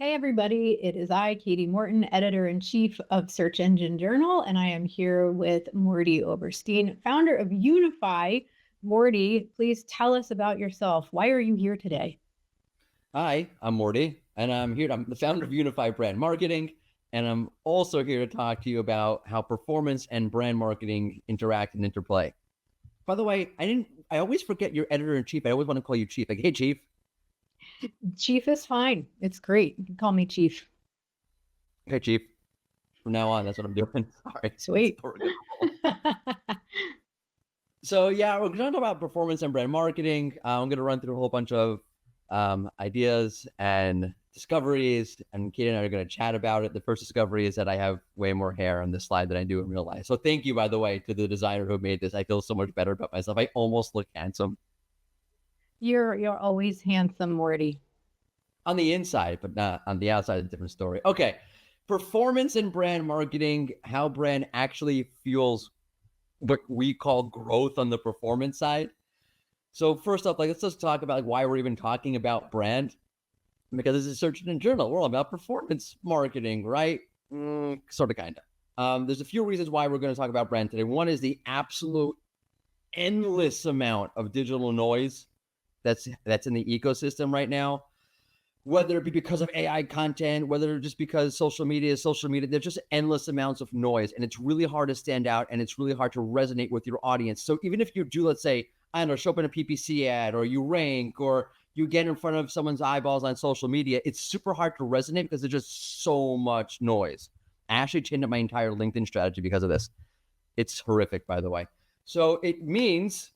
Hey, everybody. It is I, Katie Morton, editor in chief of Search Engine Journal, and I am here with Morty Oberstein, founder of Unify. Morty, please tell us about yourself. Why are you here today? Hi, I'm Morty, and I'm the founder of Unify Brand Marketing, and I'm also here to talk to you about how performance and brand marketing interact and interplay. By the way, I always forget you're editor in chief. I always want to call you chief. Like, hey, chief. Chief is fine. It's great. You can call me Chief. Hey, chief. From now on, that's what I'm doing. Sorry, it's Sweet. horrible. So yeah, we're going to talk about performance and brand marketing. I'm going to run through a whole bunch of ideas and discoveries, and Katie and I are going to chat about it. The first discovery is that I have way more hair on this slide than I do in real life. So thank you, by the way, to the designer who made this. I feel so much better about myself. I almost look handsome You're always handsome, Morty. on the inside, but not on the outside. A different story. Okay, performance and brand marketing. How brand actually fuels what we call growth on the performance side. So first off, let's just talk about why we're even talking about brand, because this is Search Engine Journal. We're all about performance marketing, right? Sort of, kind of. There's a few reasons why we're going to talk about brand today. One is the absolute endless amount of digital noise that's in the ecosystem right now. Whether it be because of AI content, whether just because social media is social media, there's just endless amounts of noise, and it's really hard to stand out, and it's really hard to resonate with your audience. So even if you do, let's say, I don't know, show up in a PPC ad, or you rank, or you get in front of someone's eyeballs on social media, it's super hard to resonate because there's just so much noise. I actually changed up my entire LinkedIn strategy because of this. It's horrific, by the way. So it means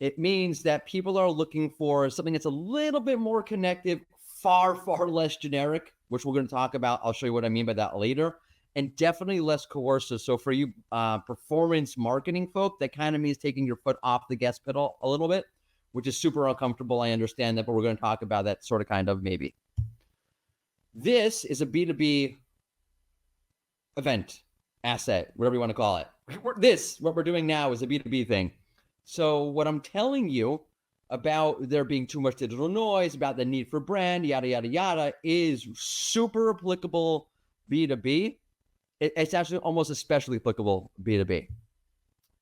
that people are looking for something that's a little bit more connective, far less generic, which we're going to talk about. I'll show you what I mean by that later, and definitely less coercive. So for you performance marketing folk, that kind of means taking your foot off the gas pedal a little bit, which is super uncomfortable. I understand that, but we're going to talk about that sort of kind of maybe. This is a B2B event, asset, whatever you want to call it. What we're doing now is a B2B thing. So what I'm telling you about there being too much digital noise, about the need for brand, yada, yada, yada, is super applicable B2B. It's actually almost especially applicable B2B.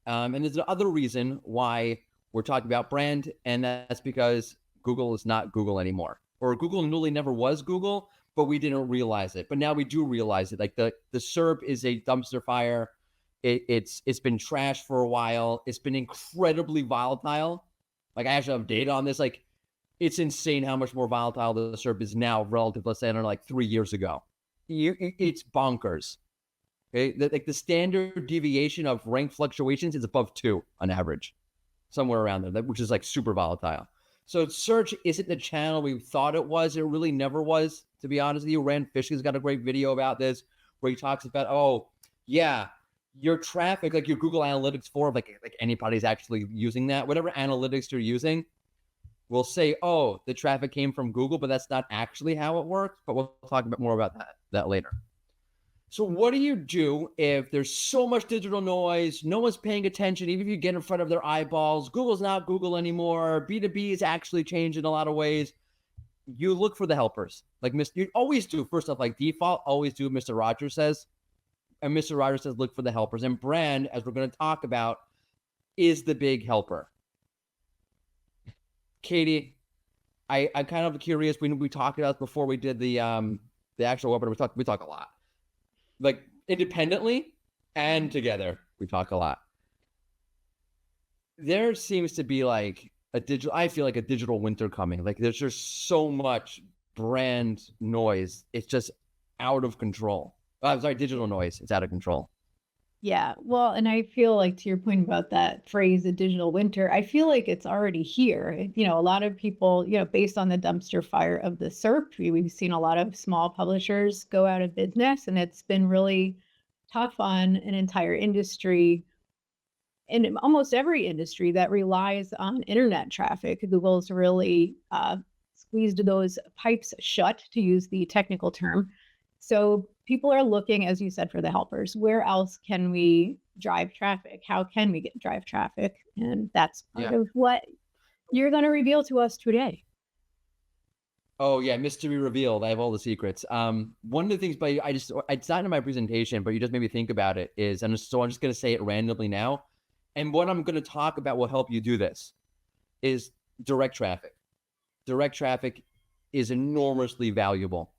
And there's another reason why we're talking about brand, and that's because Google is not Google anymore. Or Google really never was Google, but we didn't realize it. But now we do realize it. Like the SERP is a dumpster fire. It's been trashed for a while. It's been incredibly volatile. Like, I actually have data on this. Like, it's insane how much more volatile the SERP is now relative, let's say, I don't know, like 3 years ago. It's bonkers. Okay, the standard deviation of rank fluctuations is above 2 on average, somewhere around there, which is like super volatile. So search isn't the channel we thought it was. It really never was, to be honest with you. Rand Fishkin's got a great video about this where he talks about, oh yeah, your traffic, like your Google Analytics for like anybody's actually using that, whatever analytics you're using, will say, oh, the traffic came from Google, but that's not actually how it works. But we'll talk about more about that later. So what do you do if there's so much digital noise, no one's paying attention, even if you get in front of their eyeballs, Google's not Google anymore, B2B is actually changed in a lot of ways. You look for the helpers. Like you always do, first off, like default, always do what Mr. Rogers says. And Mr. Rogers says, look for the helpers. And brand, as we're going to talk about, is the big helper. Katie, I'm kind of curious. We talked about before we did the actual webinar. We talk a lot. Like independently and together, we talk a lot. There seems to be like I feel like a digital winter coming. Like there's just so much brand noise. It's just out of control. I'm sorry, digital noise. It's out of control. Yeah, well, and I feel like to your point about that phrase, the digital winter, I feel like it's already here. A lot of people, based on the dumpster fire of the SERP, we've seen a lot of small publishers go out of business, and it's been really tough on an entire industry, in almost every industry that relies on internet traffic. Google's really squeezed those pipes shut, to use the technical term. So people are looking, as you said, for the helpers. Where else can we drive traffic? How can we drive traffic? And that's part of what you're going to reveal to us today. Oh yeah, mystery revealed. I have all the secrets. One of the things, but it's not in my presentation, but you just made me think about it. I'm just gonna say it randomly now, and what I'm gonna talk about will help you do this. Is direct traffic. Direct traffic is enormously valuable.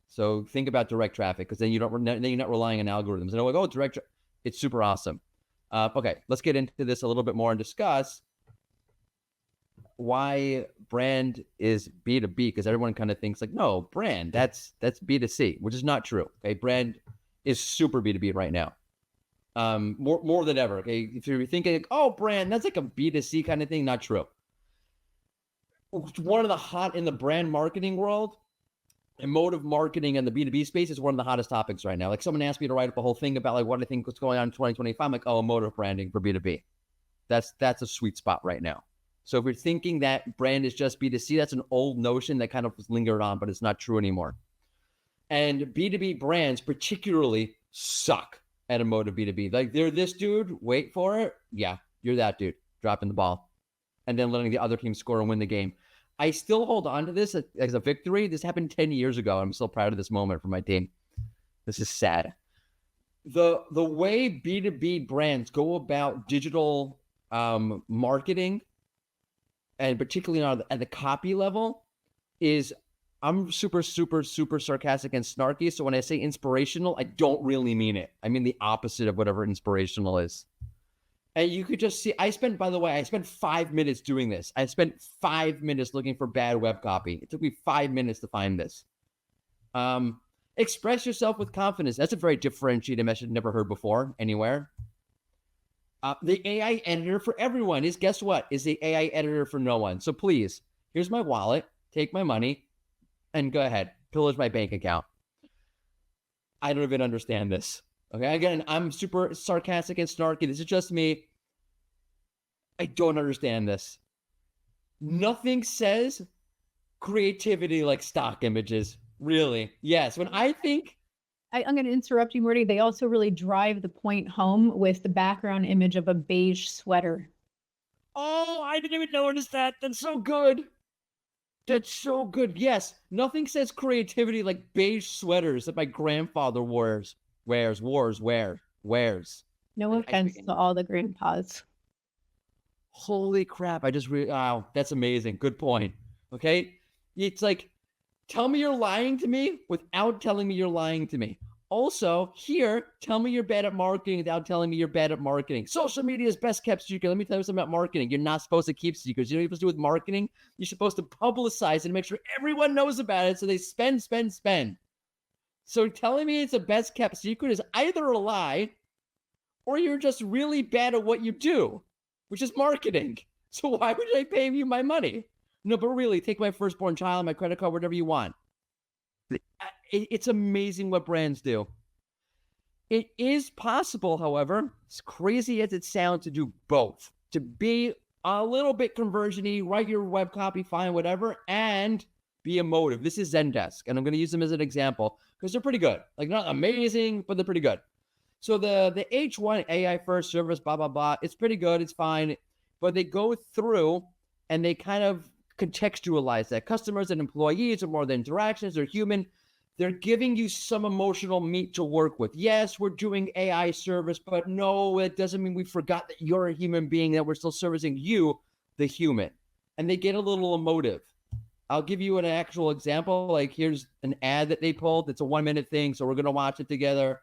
So think about direct traffic, because then you're not relying on algorithms. And I'm like, oh, it's super awesome. Okay, let's get into this a little bit more and discuss why brand is B2B, because everyone kind of thinks like, no, brand, that's B2C, which is not true. Okay, brand is super B2B right now. More than ever. Okay, if you're thinking like, oh, brand, that's like a B2C kind of thing, not true. One of the hot in the brand marketing world, emotive marketing and the B2B space is one of the hottest topics right now. Like someone asked me to write up a whole thing about like what I think what's going on in 2025. I'm like, oh, emotive branding for B2B. That's a sweet spot right now. So if you're thinking that brand is just B2C, that's an old notion that kind of was lingered on, but it's not true anymore. And B2B brands particularly suck at emotive B2B. Like they're this dude, wait for it. Yeah, you're that dude, dropping the ball and then letting the other team score and win the game. I still hold on to this as a victory. This happened 10 years ago. I'm still proud of this moment for my team. This is sad. The way B2B brands go about digital marketing, and particularly at the copy level, is I'm super, super, super sarcastic and snarky. So when I say inspirational, I don't really mean it. I mean the opposite of whatever inspirational is. And you could just see, I spent 5 minutes doing this. I spent 5 minutes looking for bad web copy. It took me 5 minutes to find this. Express yourself with confidence. That's a very differentiated message never heard before anywhere. The AI editor for everyone is, guess what? Is the AI editor for no one. So please, here's my wallet, take my money, and go ahead, pillage my bank account. I don't even understand this. Okay, again, I'm super sarcastic and snarky. This is just me. I don't understand this. Nothing says creativity like stock images. Really? Yes. When I think... I'm going to interrupt you, Morty. They also really drive the point home with the background image of a beige sweater. Oh, I didn't even notice that. That's so good. That's so good. Yes. Nothing says creativity like beige sweaters that my grandfather wears. No offense to all the grandpas. Holy crap. Wow, that's amazing. Good point. Okay. It's like, tell me you're lying to me without telling me you're lying to me. Also, here, tell me you're bad at marketing without telling me you're bad at marketing. Social media is best kept secret. Let me tell you something about marketing. You're not supposed to keep secrets. You know what you're supposed to do with marketing? You're supposed to publicize it and make sure everyone knows about it so they spend. So telling me it's a best kept secret is either a lie or you're just really bad at what you do, which is marketing. So why would I pay you my money? No, but really, take my firstborn child, my credit card, whatever you want. It's amazing what brands do. It is possible, however, as crazy as it sounds, to do both. To be a little bit conversion-y, write your web copy, fine, whatever, and be emotive. This is Zendesk, and I'm going to use them as an example because they're pretty good. Like, not amazing, but they're pretty good. So the H1 AI first service, blah, blah, blah, it's pretty good. It's fine. But they go through and they kind of contextualize that. Customers and employees are more than interactions. They're human. They're giving you some emotional meat to work with. Yes, we're doing AI service, but no, it doesn't mean we forgot that you're a human being, that we're still servicing you, the human. And they get a little emotive. I'll give you an actual example. Like, here's an ad that they pulled. It's a 1-minute thing, so we're going to watch it together.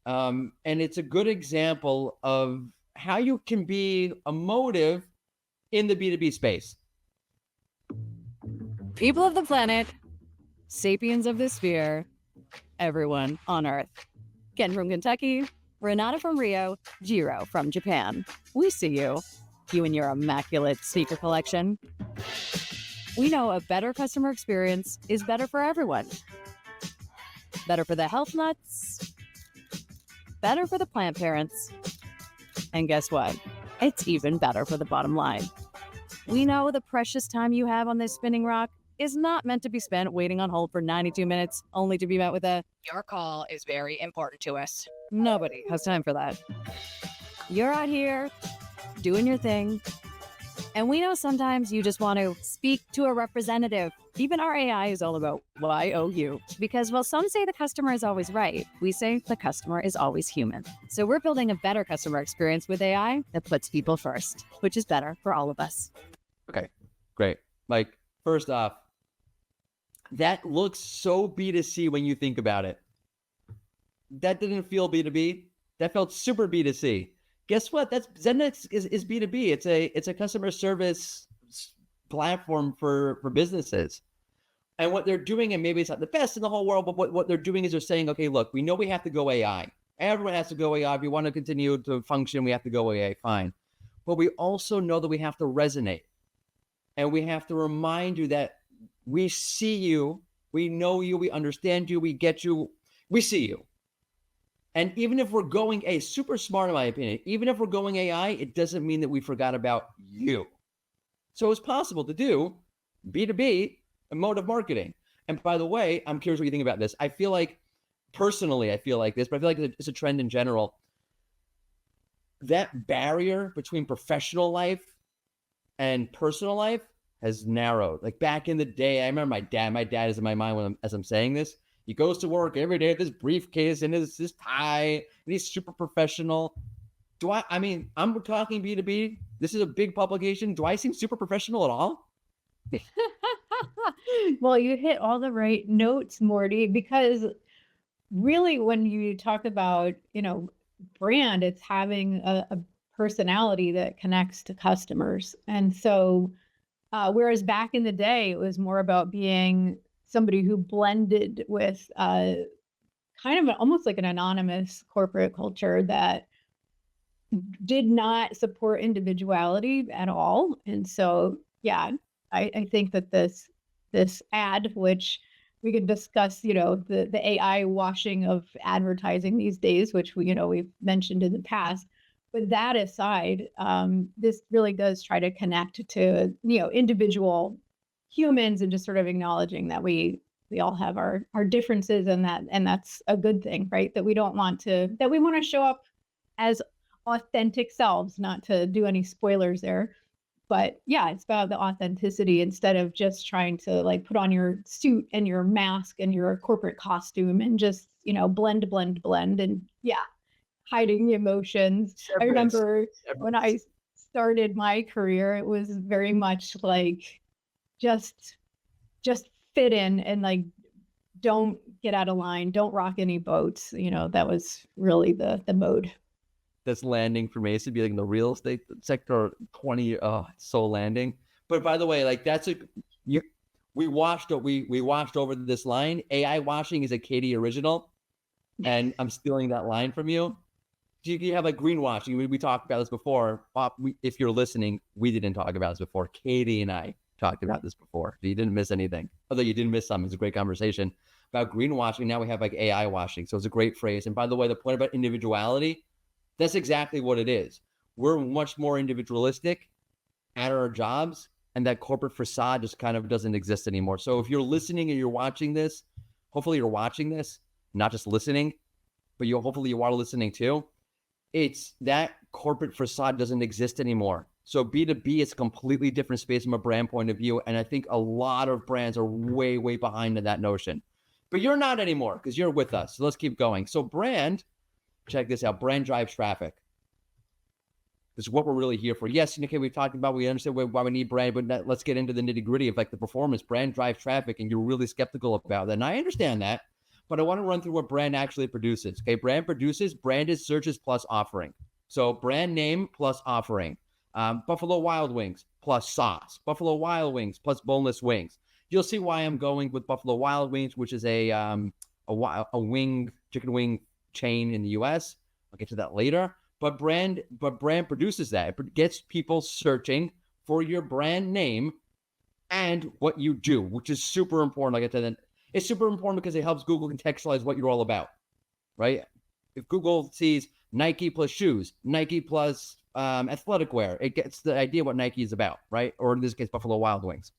And it's a good example of how you can be emotive in the B2B space. People of the planet, sapiens of the sphere, everyone on Earth. Ken from Kentucky, Renata from Rio, Jiro from Japan. We see you. You and your immaculate sneaker collection. We know a better customer experience is better for everyone. Better for the health nuts. Better for the plant parents. And guess what? It's even better for the bottom line. We know the precious time you have on this spinning rock is not meant to be spent waiting on hold for 92 minutes, only to be met with a, "Your call is very important to us." Nobody has time for that. You're out here doing your thing, And we know sometimes you just want to speak to a representative. Even our AI is all about YOU. Because while some say the customer is always right, we say the customer is always human. So we're building a better customer experience with AI that puts people first, which is better for all of us. Okay, great. Like, first off, that looks so B2C when you think about it. That didn't feel B2B. That felt super B2C. Guess what? That's Zendesk is B2B. It's a customer service platform for businesses. And what they're doing, and maybe it's not the best in the whole world, but what they're doing is they're saying, okay, look, we know we have to go AI. Everyone has to go AI. If we want to continue to function, we have to go AI. Fine. But we also know that we have to resonate. And we have to remind you that we see you, we know you, we understand you, we get you, we see you. And even if we're going super smart, in my opinion, even if we're going AI, it doesn't mean that we forgot about you. So it's possible to do B2B, a mode of marketing. And by the way, I'm curious what you think about this. I feel like, personally, I feel like this, but I feel like it's a trend in general. That barrier between professional life and personal life has narrowed. Like back in the day, I remember my dad is in my mind as I'm saying this. He goes to work every day with his briefcase and his tie, and he's super professional. I'm talking B2B. This is a big publication. Do I seem super professional at all? Well, you hit all the right notes, Morty, because really when you talk about, brand, it's having a personality that connects to customers. And so, whereas back in the day, it was more about being somebody who blended with kind of almost like an anonymous corporate culture that did not support individuality at all. And so, yeah, I think that this ad, which we could discuss, the AI washing of advertising these days, which we've mentioned in the past. But that aside, this really does try to connect to individual humans and just sort of acknowledging that we all have our differences, and that's a good thing, right? That we want to show up as authentic selves, not to do any spoilers there. But yeah, it's about the authenticity instead of just trying to like put on your suit and your mask and your corporate costume and just, blend. And yeah, hiding the emotions. I remember when I started my career, it was very much like just fit in and like don't get out of line, don't rock any boats. That was really the mode. That's landing for me. It should be like in the real estate sector, 20. Oh, it's so landing. But by the way, like we washed over this line. AI washing is a Katie original, and I'm stealing that line from you. You have like greenwashing. We talked about this before. If you're listening, we didn't talk about this before. Katie and I talked about this before. You didn't miss anything. Although you didn't miss something. It's a great conversation about greenwashing. Now we have like AI washing. So it's a great phrase. And by the way, the point about individuality, that's exactly what it is. We're much more individualistic at our jobs, and that corporate facade just kind of doesn't exist anymore. So if you're listening and you're watching this, hopefully you're watching this, not just listening, but hopefully you are listening too. It's that corporate facade doesn't exist anymore. So B2B is a completely different space from a brand point of view. And I think a lot of brands are way, way behind in that notion. But you're not anymore because you're with us. So let's keep going. So brand, check this out. Brand drives traffic. This is what we're really here for. Yes, okay, we've talked about, we understand why we need brand, but let's get into the nitty gritty of like the performance. Brand drives traffic, and you're really skeptical about that. And I understand that, but I want to run through what brand actually produces. Okay, branded searches plus offering. So brand name plus offering. Buffalo Wild Wings plus sauce. Buffalo Wild Wings plus boneless wings. You'll see why I'm going with Buffalo Wild Wings, which is a chicken wing chain in the US. I'll get to that later. But brand produces that. It gets people searching for your brand name and what you do, which is super important. Like I said, it's super important because it helps Google contextualize what you're all about, right? If Google sees Nike plus shoes, Nike plus athletic wear, it gets the idea what Nike is about, right? Or in this case, Buffalo Wild Wings.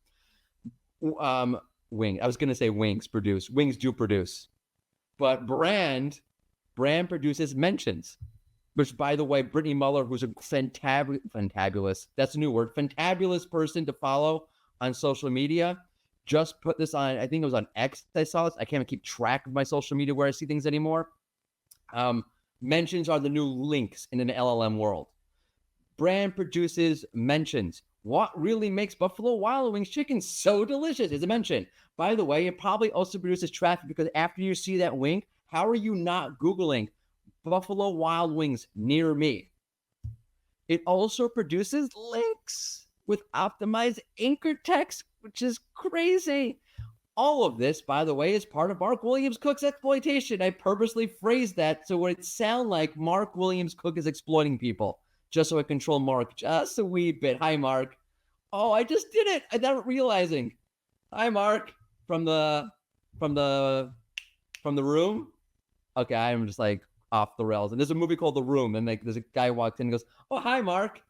I was going to say wings produce. Wings do produce. But brand produces mentions. which, by the way, Brittany Muller, who's a fantabulous, that's a new word, fantabulous person to follow on social media, just put this on, I think it was on X I saw this. I can't even keep track of my social media where I see things anymore. Mentions are the new links in an LLM world. Brand produces mentions. What really makes Buffalo Wild Wings chicken so delicious is a mention. By the way, it probably also produces traffic because after you see that wing, how are you not Googling Buffalo Wild Wings near me? It also produces links with optimized anchor text, which is crazy. All of this, by the way, is part of Mark Williams Cook's exploitation. I purposely phrased that so it sound like Mark Williams Cook is exploiting people, just so I control Mark just a wee bit. Hi, Mark. Oh, I just did it. I'm realizing. Hi, Mark. From the room. Okay, I'm just like off the rails. And there's a movie called The Room, and like there's a guy walks in and goes, "Oh, hi, Mark,"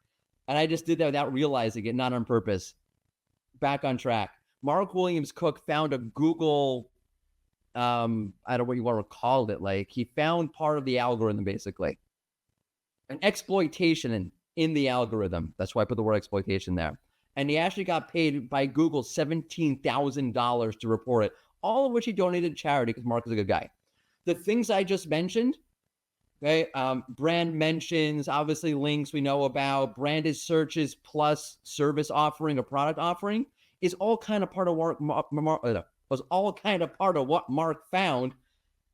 and I just did that without realizing it, not on purpose. Back on track. Mark Williams Cook found a Google, I don't know what you want to call it. Like he found part of the algorithm, basically, an exploitation in the algorithm. That's why I put the word exploitation there. And he actually got paid by Google $17,000 to report it, all of which he donated to charity because Mark is a good guy. The things I just mentioned, okay, brand mentions, obviously links we know about, branded searches plus service offering or product offering is all kind of part of what Mark found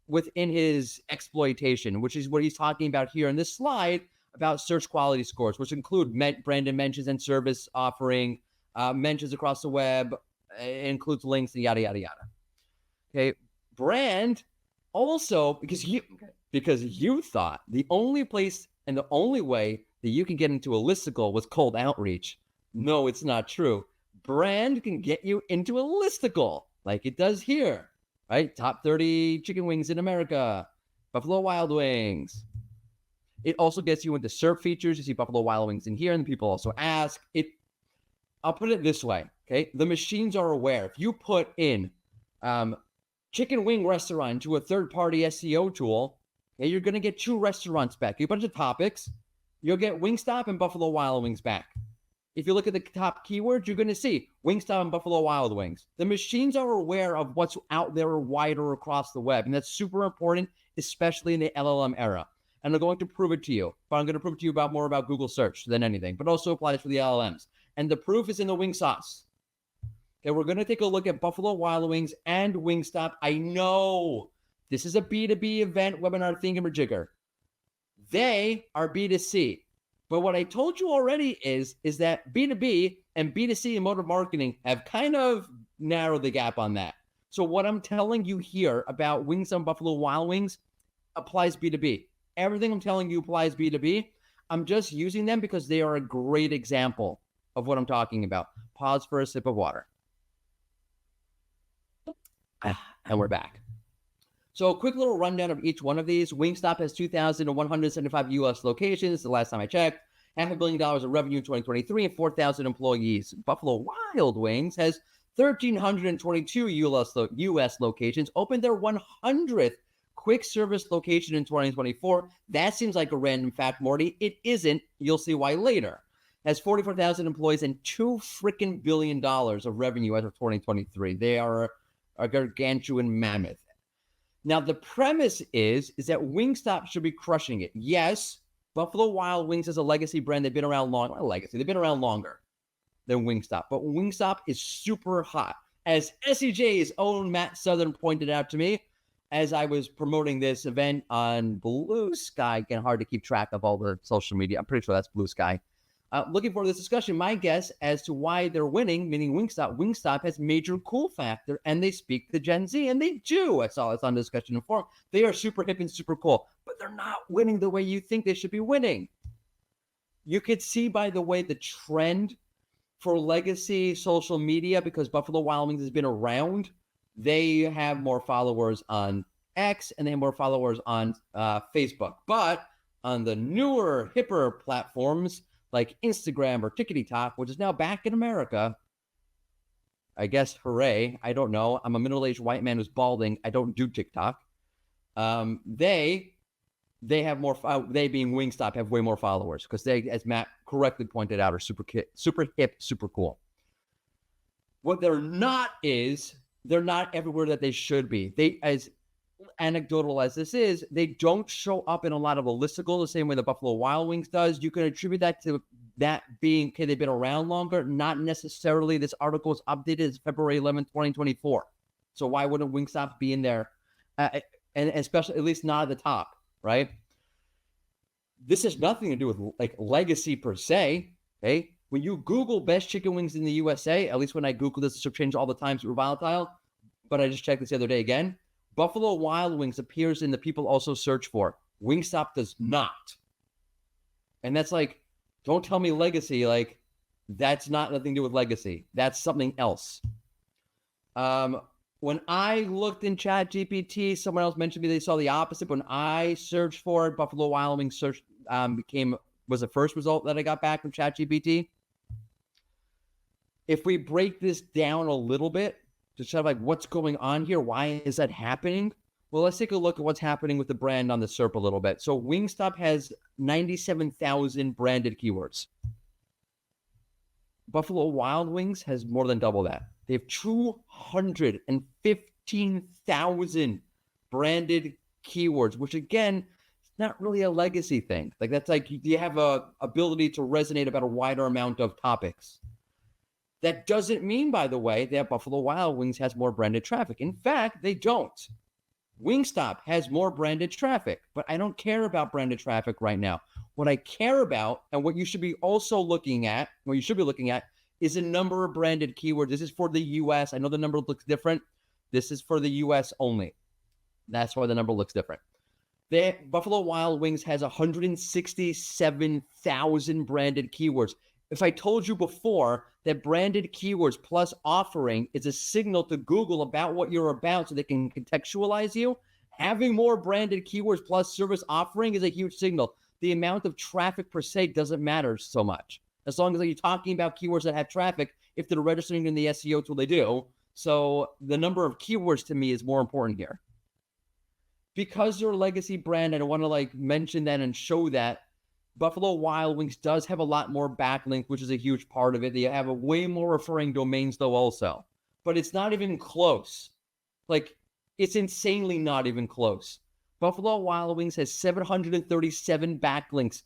within his exploitation, which is what he's talking about here in this slide about search quality scores, which include branded mentions and service offering, mentions across the web, includes links and yada, yada, yada. Okay, brand also, because you thought the only place and the only way that you can get into a listicle was cold outreach. No, it's not true. Brand can get you into a listicle like it does here, right? Top 30 chicken wings in America, Buffalo Wild Wings. It also gets you into SERP features. You see Buffalo Wild Wings in here, and people also ask it. I'll put it this way, okay? The machines are aware. If you put in chicken wing restaurant to a third-party SEO tool, okay, you're going to get 2 restaurants back. You put a bunch of topics, you'll get Wingstop and Buffalo Wild Wings back. If you look at the top keywords, you're going to see Wingstop and Buffalo Wild Wings. The machines are aware of what's out there wider across the web, and that's super important, especially in the LLM era. And I'm going to prove it to you, but I'm going to prove it to you more about Google search than anything, but also applies for the LLMs. And the proof is in the wing sauce. Okay, we're going to take a look at Buffalo Wild Wings and Wingstop. I know this is a B2B event, webinar thingamajigger. They are B2C. But what I told you already is that B2B and B2C in motor marketing have kind of narrowed the gap on that. So what I'm telling you here about Wingstop and Buffalo Wild Wings applies B2B. Everything I'm telling you applies B2B. I'm just using them because they are a great example of what I'm talking about. Pause for a sip of water. And we're back. So a quick little rundown of each one of these. Wingstop has 2,175 U.S. locations. The last time I checked, $500 million of revenue in 2023 and 4,000 employees. Buffalo Wild Wings has 1,322 U.S. locations. Opened their 100th quick service location in 2024. That seems like a random fact, Morty. It isn't. You'll see why later. Has 44,000 employees and $2 billion of revenue as of 2023. They are a gargantuan mammoth. Now, the premise is that Wingstop should be crushing it. Yes, Buffalo Wild Wings is a legacy brand. They've been around long. Not a legacy. They've been around longer than Wingstop. But Wingstop is super hot. As SEJ's own Matt Southern pointed out to me, as I was promoting this event on Blue Sky, again, hard to keep track of all the social media. I'm pretty sure that's Blue Sky. Looking forward to this discussion. My guess as to why they're winning, meaning Wingstop has major cool factor, and they speak to Gen Z, and they do. I saw this on Discussion Forum. They are super hip and super cool, but they're not winning the way you think they should be winning. You could see, by the way, the trend for legacy social media, because Buffalo Wild Wings has been around. They have more followers on X, and they have more followers on Facebook. But on the newer, hipper platforms, like Instagram or TikTok, which is now back in America. I guess, hooray. I don't know. I'm a middle-aged white man who's balding. I don't do TikTok. They they have more, they being Wingstop, have way more followers because they, as Matt correctly pointed out, are super hip, super cool. What they're not is, they're not everywhere that they should be. They, as anecdotal as this is, they don't show up in a lot of the listicle the same way the Buffalo Wild Wings does. You can attribute that to that being, okay, they've been around longer. Not necessarily. This article is updated as February 11th, 2024. So why wouldn't Wingstop be in there? And especially, at least not at the top, right? This has nothing to do with like legacy per se, okay? When you Google best chicken wings in the USA, at least when I Google this, it's changed all the time, super volatile, but I just checked this the other day again. Buffalo Wild Wings appears in the people also search for. Wingstop does not. And that's like, don't tell me legacy. Like, that's not nothing to do with legacy. That's something else. When I looked in ChatGPT, someone else mentioned to me they saw the opposite. When I searched for it, Buffalo Wild Wings search was the first result that I got back from ChatGPT. If we break this down a little bit, just kind of like what's going on here, why is that happening? Well, let's take a look at what's happening with the brand on the SERP a little bit. So Wingstop has 97,000 branded keywords. Buffalo Wild Wings has more than double that. They have 215,000 branded keywords, which again, it's not really a legacy thing. Like that's like you have a ability to resonate about a wider amount of topics. That doesn't mean, by the way, that Buffalo Wild Wings has more branded traffic. In fact, they don't. Wingstop has more branded traffic, but I don't care about branded traffic right now. What I care about, and what you should be also looking at, is the number of branded keywords. This is for the US. I know the number looks different. This is for the US only. That's why the number looks different. Buffalo Wild Wings has 167,000 branded keywords. If I told you before that branded keywords plus offering is a signal to Google about what you're about so they can contextualize you, having more branded keywords plus service offering is a huge signal. The amount of traffic per se doesn't matter so much. As long as you're talking about keywords that have traffic, if they're registering in the SEO tool, they do. So the number of keywords to me is more important here. Because they're a legacy brand, and I want to like mention that and show that, Buffalo Wild Wings does have a lot more backlinks, which is a huge part of it. They have a way more referring domains though also, but it's not even close. Like, it's insanely not even close. Buffalo Wild Wings has 737 backlinks.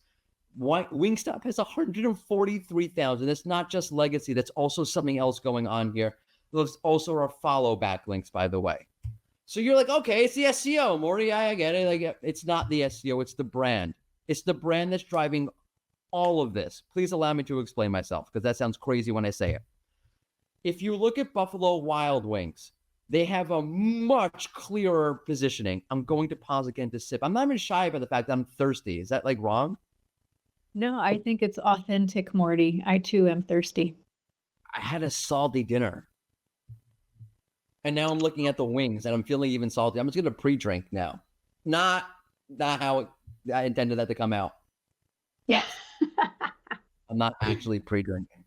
Wingstop has 143,000. That's not just legacy. That's also something else going on here. Those also are follow backlinks, by the way. So you're like, okay, it's the SEO, Morty. I get it. Like, it's not the SEO. It's the brand. It's the brand that's driving all of this. Please allow me to explain myself because that sounds crazy when I say it. If you look at Buffalo Wild Wings, they have a much clearer positioning. I'm going to pause again to sip. I'm not even shy about the fact that I'm thirsty. Is that like wrong? No, I think it's authentic, Morty. I too am thirsty. I had a salty dinner. And now I'm looking at the wings and I'm feeling even salty. I'm just going to pre-drink now. Not how I intended that to come out. Yeah. I'm not actually pre-drinking.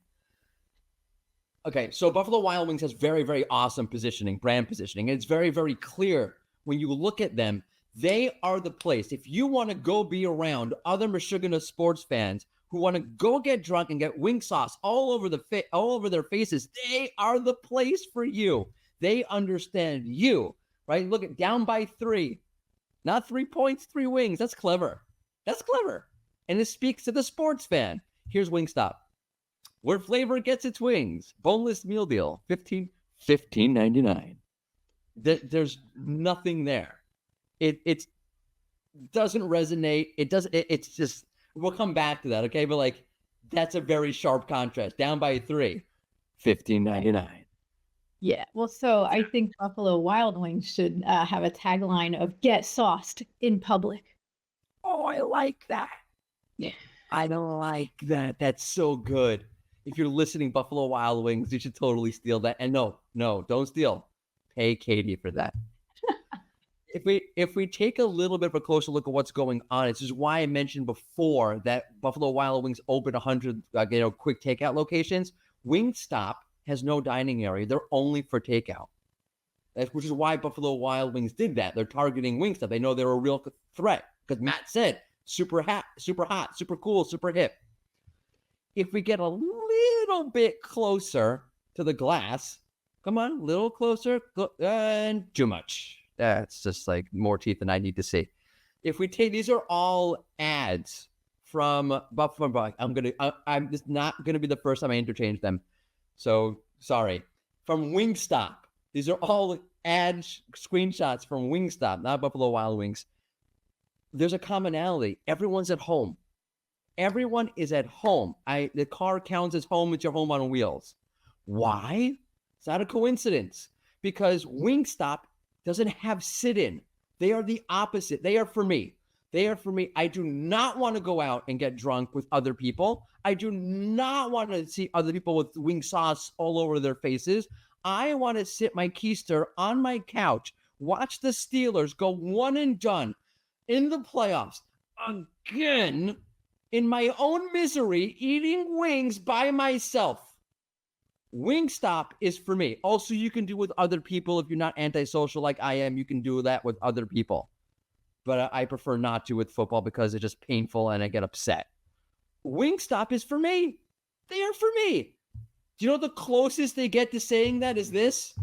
Okay, so Buffalo Wild Wings has very, very awesome positioning, brand positioning. And it's very, very clear when you look at them. They are the place. If you want to go be around other Michigan sports fans who want to go get drunk and get wing sauce all over their faces, they are the place for you. They understand you, right? Look at down by 3. Not 3 points, 3 wings. That's clever. That's clever. And it speaks to the sports fan. Here's Wingstop. Where flavor gets its wings. Boneless meal deal. $15.99. There's nothing there. It doesn't resonate. It's just, we'll come back to that, okay? But like, that's a very sharp contrast. Down by 3. $15.99. Yeah. Well, so I think Buffalo Wild Wings should have a tagline of "Get sauced in public." Oh, I like that. Yeah. I don't like that. That's so good. If you're listening, Buffalo Wild Wings, you should totally steal that. And no, don't steal. Pay Katie for that. If we take a little bit of a closer look at what's going on, this is why I mentioned before that Buffalo Wild Wings opened 100 quick takeout locations. Wingstop has no dining area. They're only for takeout. Which is why Buffalo Wild Wings did that. They're targeting Wingstop. They know they're a real threat Because Matt said, super hot, super cool, super hip. If we get a little bit closer to the glass, come on, a little closer, and too much. That's just like more teeth than I need to see. If we take, these are all ads from Buffalo. I'm just not gonna be the first time I interchange them. So sorry. From Wingstop. These are all ad screenshots from Wingstop, not Buffalo Wild Wings. There's a commonality. Everyone's at home. Everyone is at home. The car counts as home. It's your home on wheels. Why? It's not a coincidence. Because Wingstop doesn't have sit-in. They are the opposite. They are for me. They are for me. I do not want to go out and get drunk with other people. I do not want to see other people with wing sauce all over their faces. I want to sit my keister on my couch, watch the Steelers go one and done in the playoffs again in my own misery, eating wings by myself. Wingstop is for me. Also, you can do with other people. If you're not antisocial like I am, you can do that with other people. But I prefer not to with football because it's just painful and I get upset. Wingstop is for me. They are for me. Do you know the closest they get to saying that is this?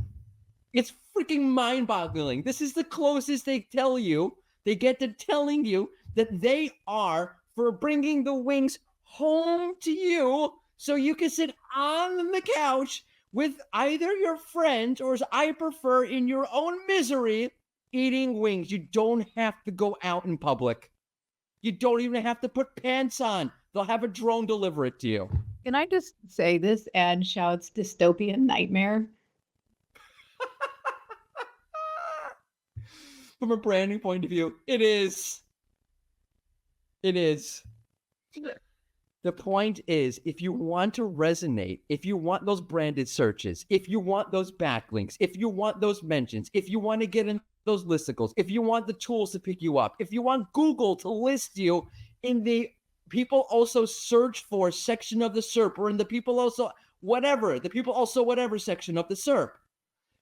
It's freaking mind-boggling. This is the closest they get to telling you that they are for bringing the wings home to you so you can sit on the couch with either your friends or, as I prefer, in your own misery, eating wings. You don't have to go out in public. You don't even have to put pants on. They'll have a drone deliver it to you. Can I just say this ad shouts dystopian nightmare? From a branding point of view, it is. It is. The point is, if you want to resonate, if you want those branded searches, if you want those backlinks, if you want those mentions, if you want to get in those listicles, if you want the tools to pick you up, if you want Google to list you in the people also search for section of the SERP, or in the people also whatever section of the SERP,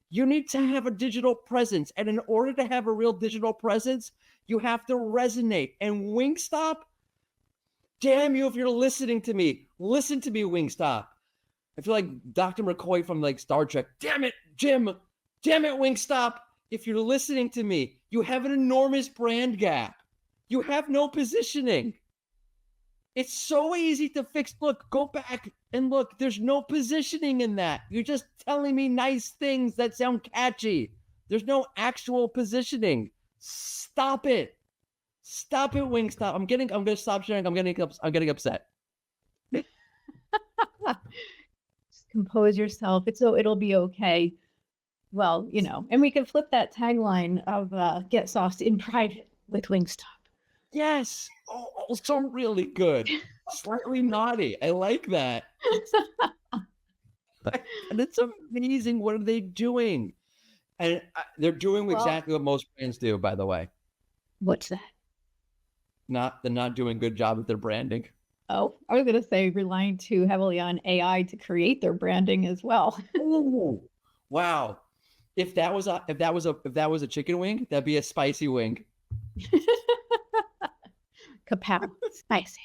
you need to have a digital presence. And in order to have a real digital presence, you have to resonate. And Wingstop, damn you if you're listening to me. Listen to me, Wingstop. I feel like Dr. McCoy from like Star Trek. Damn it, Jim. Damn it, Wingstop. If you're listening to me, you have an enormous brand gap. You have no positioning. It's so easy to fix. Look, go back and look. There's no positioning in that. You're just telling me nice things that sound catchy. There's no actual positioning. Stop it. Stop it, Wingstop. I'm gonna stop sharing. I'm getting upset. Just compose yourself. It'll be okay. Well, and we can flip that tagline of get sauced in private with Wingstop. Yes. Oh, also really good. Slightly naughty. I like that. And it's amazing. What are they doing? And they're doing exactly what most brands do, by the way. What's that? They're not doing a good job with their branding. Oh, I was going to say relying too heavily on AI to create their branding as well. Ooh, wow. If that was a chicken wing, that'd be a spicy wing. Kapow. Spicy.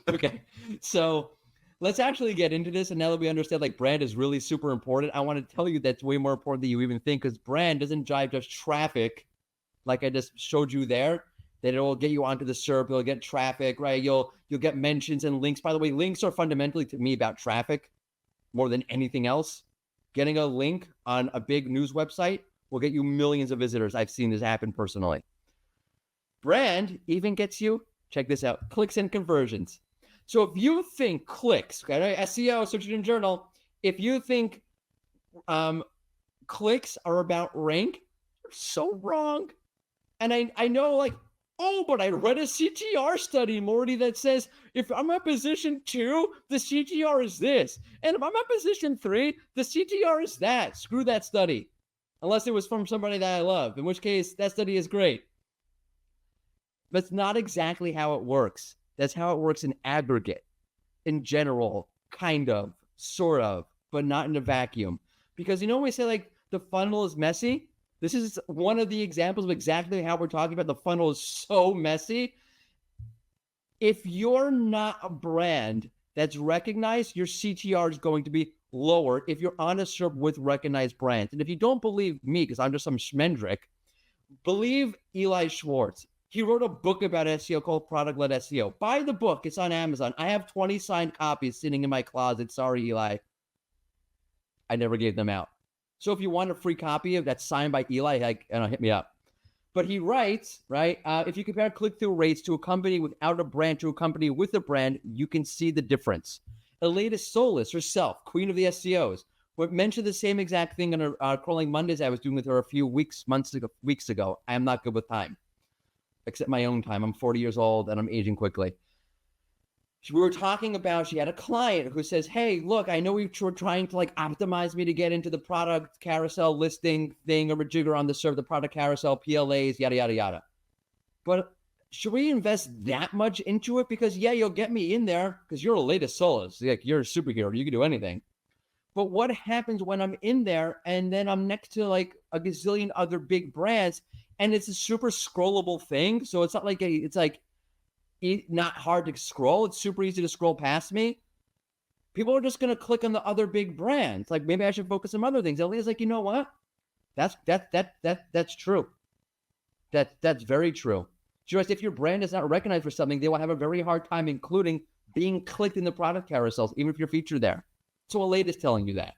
Okay. So let's actually get into this. And now that we understand like brand is really super important, I want to tell you that's way more important than you even think, because brand doesn't drive just traffic like I just showed you there, that it will get you onto the SERP, it'll get traffic, right? You'll get mentions and links. By the way, links are fundamentally to me about traffic more than anything else. Getting a link on a big news website will get you millions of visitors. I've seen this happen personally. Brand even gets you, check this out, clicks and conversions. So if you think clicks, okay, SEO, search engine journal, if you think clicks are about rank, you're so wrong. And I know like, oh, but I read a CTR study, Morty, that says if I'm at position 2, the CTR is this. And if I'm at position 3, the CTR is that. Screw that study. Unless it was from somebody that I love, in which case that study is great. But it's not exactly how it works. That's how it works in aggregate, in general, kind of, sort of, but not in a vacuum. Because when we say like the funnel is messy, This is one of the examples of exactly how we're talking about. The funnel is so messy. If you're not a brand that's recognized, your CTR is going to be lower if you're on a SERP with recognized brands. And if you don't believe me, because I'm just some schmendrick, believe Eli Schwartz. He wrote a book about SEO called Product-Led SEO. Buy the book. It's on Amazon. I have 20 signed copies sitting in my closet. Sorry, Eli. I never gave them out. So if you want a free copy of that signed by Eli, hit me up. But he writes, right, if you compare click-through rates to a company without a brand to a company with a brand, you can see the difference. Elena Solis herself, queen of the SEOs, mentioned the same exact thing on a Crawling Mondays I was doing with her a few weeks ago. I am not good with time, except my own time. I'm 40 years old and I'm aging quickly. We were talking about, she had a client who says, hey, look, I know we were trying to optimize me to get into the product carousel listing thing or a jigger on the serve, the product carousel, PLAs, yada, yada, yada. But should we invest that much into it? Because yeah, you'll get me in there because you're a latest Solis. You're a superhero. You can do anything. But what happens when I'm in there and then I'm next to a gazillion other big brands and it's a super scrollable thing? So it's not not hard to scroll. It's super easy to scroll past me. People are just going to click on the other big brands. Maybe I should focus on other things. Elia's you know what? That's true. That's very true. Just if your brand is not recognized for something, they will have a very hard time including being clicked in the product carousels, even if you're featured there. So Elite is telling you that.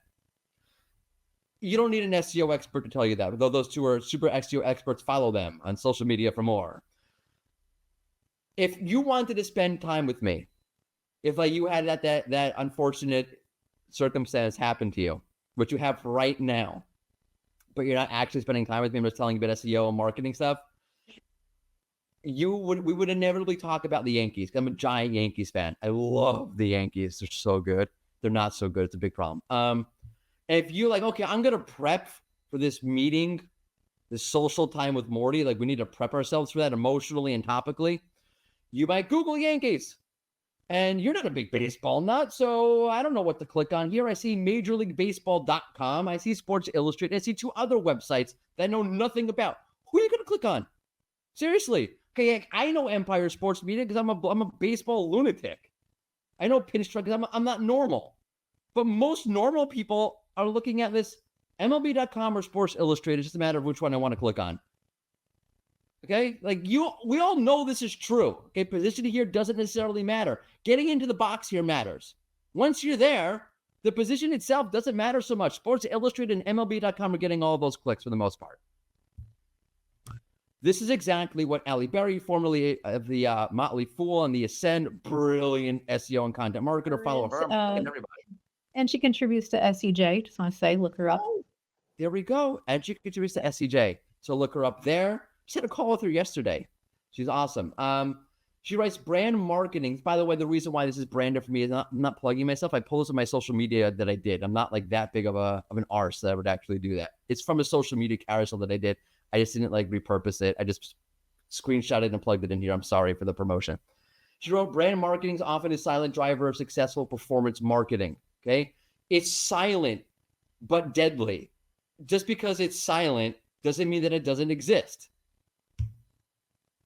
You don't need an SEO expert to tell you that, though those two are super SEO experts. Follow them on social media for more. If you wanted to spend time with me, if you had that unfortunate circumstance happen to you, which you have right now, but you're not actually spending time with me, I'm just telling you about SEO and marketing stuff, we would inevitably talk about the Yankees. I'm a giant Yankees fan. I love the Yankees. They're so good. They're not so good. It's a big problem. And if you're okay, I'm going to prep for this meeting, this social time with Morty, we need to prep ourselves for that emotionally and topically, you might Google Yankees. And you're not a big baseball nut, so I don't know what to click on here. I see MajorLeagueBaseball.com. I see Sports Illustrated. I see two other websites that I know nothing about. Who are you going to click on? Seriously. Okay, I know Empire Sports Media because I'm a baseball lunatic. I know Pinstripe because I'm not normal. But most normal people are looking at this MLB.com or Sports Illustrated. It's just a matter of which one I want to click on. Okay, we all know this is true. Okay, position here doesn't necessarily matter. Getting into the box here matters. Once you're there, the position itself doesn't matter so much. Sports Illustrated and MLB.com are getting all of those clicks for the most part. This is exactly what Ali Berry, formerly of the Motley Fool and the Ascend, brilliant SEO and content marketer. Follow her. Everybody. And she contributes to SEJ. Just want to say, look her up. Oh, there we go. And she contributes to SEJ. So look her up there. She had a call with her yesterday. She's awesome. She writes brand marketing. By the way, the reason why this is branded for me is I'm not plugging myself. I posted my social media that I did. I'm not that big of an arse that I would actually do that. It's from a social media carousel that I did. I just didn't repurpose it. I just screenshot it and plugged it in here. I'm sorry for the promotion. She wrote brand marketing is often a silent driver of successful performance marketing. Okay. It's silent, but deadly. Just because it's silent doesn't mean that it doesn't exist.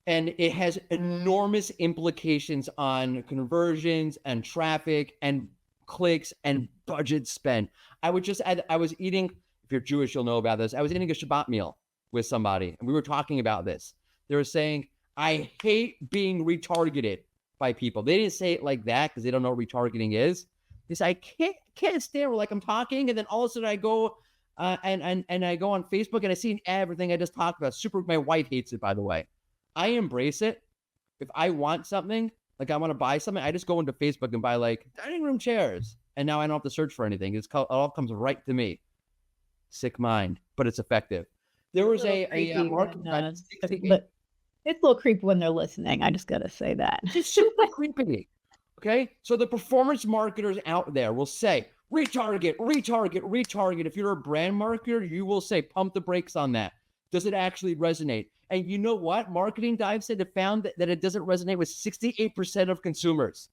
And it has enormous implications on conversions and traffic and clicks and budget spend. I would just add, I was eating, if you're Jewish, you'll know about this. I was eating a Shabbat meal with somebody, and we were talking about this. They were saying, I hate being retargeted by people. They didn't say it like that because they don't know what retargeting is. They say, I can't stand where I'm talking, and then all of a sudden I go and I go on Facebook and I see everything I just talked about. My wife hates it, by the way. I embrace it. If I want something, I want to buy something, I just go into Facebook and buy dining room chairs. And now I don't have to search for anything. It all comes right to me. Sick mind, but it's effective. There was a market, but it's a little creepy when they're listening. I just got to say that. It's super creepy. Okay. So the performance marketers out there will say, retarget. If you're a brand marketer, you will say, pump the brakes on that. Does it actually resonate? And you know what? Marketing Dive said it found that it doesn't resonate with 68% of consumers.